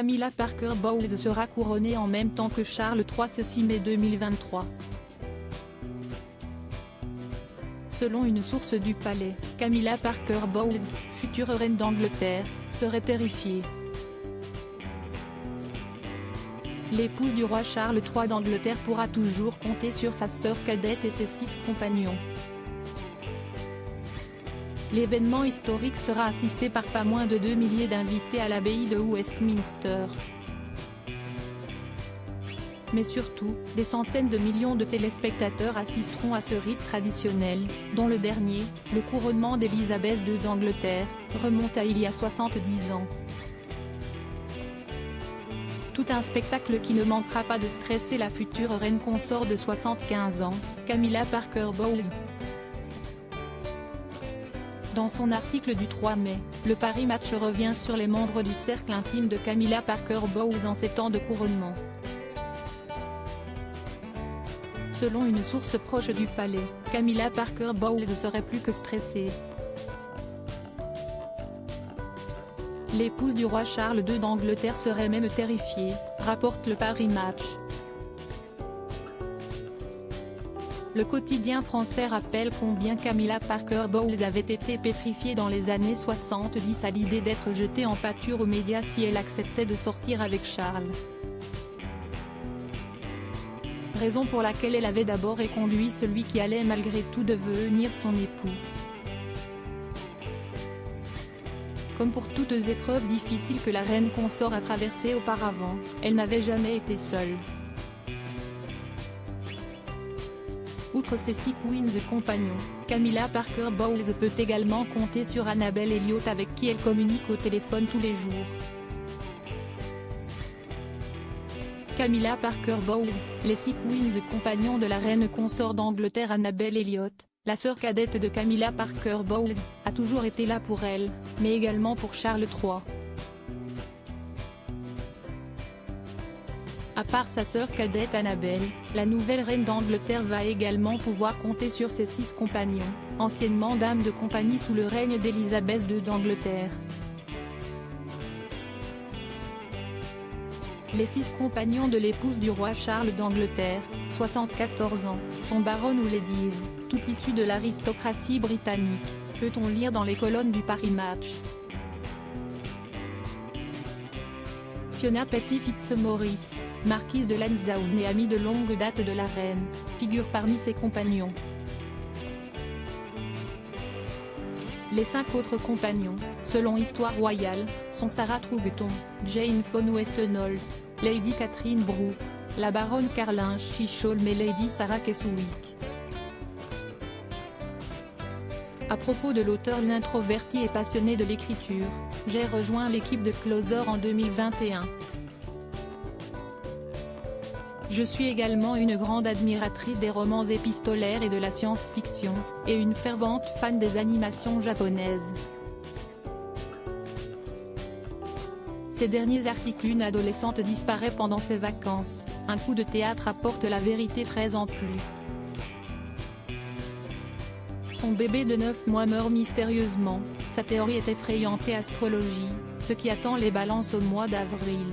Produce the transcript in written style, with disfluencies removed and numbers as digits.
Camilla Parker Bowles sera couronnée en même temps que Charles III ce 6 mai 2023. Selon une source du palais, Camilla Parker Bowles, future reine d'Angleterre, serait terrifiée. L'épouse du roi Charles III d'Angleterre pourra toujours compter sur sa sœur cadette et ses 6 compagnons. L'événement historique sera assisté par pas moins de 2 milliers d'invités à l'abbaye de Westminster. Mais surtout, des centaines de millions de téléspectateurs assisteront à ce rite traditionnel, dont le dernier, le couronnement d'Élisabeth II d'Angleterre, remonte à il y a 70 ans. Tout un spectacle qui ne manquera pas de stresser la future reine consort de 75 ans, Camilla Parker Bowles. Dans son article du 3 mai, le Paris Match revient sur les membres du cercle intime de Camilla Parker Bowles en ces temps de couronnement. Selon une source proche du palais, Camilla Parker Bowles serait plus que stressée. L'épouse du roi Charles II d'Angleterre serait même terrifiée, rapporte le Paris Match. Le quotidien français rappelle combien Camilla Parker Bowles avait été pétrifiée dans les années 70 à l'idée d'être jetée en pâture aux médias si elle acceptait de sortir avec Charles. Raison pour laquelle elle avait d'abord éconduit celui qui allait malgré tout devenir son époux. Comme pour toutes épreuves difficiles que la reine consort a traversées auparavant, elle n'avait jamais été seule. Outre ses 6 queens compagnons, Camilla Parker Bowles peut également compter sur Annabel Elliott avec qui elle communique au téléphone tous les jours. Camilla Parker Bowles, les 6 queens compagnons de la reine consort d'Angleterre Annabel Elliott, la sœur cadette de Camilla Parker Bowles, a toujours été là pour elle, mais également pour Charles III. À part sa sœur cadette Annabel, la nouvelle reine d'Angleterre va également pouvoir compter sur ses 6 compagnons, anciennement dames de compagnie sous le règne d'Élisabeth II d'Angleterre. Les 6 compagnons de l'épouse du roi Charles d'Angleterre, 74 ans, sont baronnes ou ladies, toutes issues de l'aristocratie britannique, peut-on lire dans les colonnes du Paris Match. Fiona Petty-Fitzmaurice, marquise de Lansdowne et amie de longue date de la reine, figure parmi ses compagnons. Les 5 autres compagnons, selon Histoire royale, sont Sarah Troughton, Jane Fawn Weston-Halls, Lady Catherine Brooke, la baronne Caroline Chisholm et Lady Sarah Keswick. À propos de l'auteur l'introverti et passionné de l'écriture, j'ai rejoint l'équipe de Closer en 2021. Je suis également une grande admiratrice des romans épistolaires et de la science-fiction, et une fervente fan des animations japonaises. Ces derniers articles une adolescente disparaît pendant ses vacances, un coup de théâtre apporte la vérité 13 ans plus. Son bébé de 9 mois meurt mystérieusement, sa théorie est effrayante et astrologie, ce qui attend les balances au mois d'avril.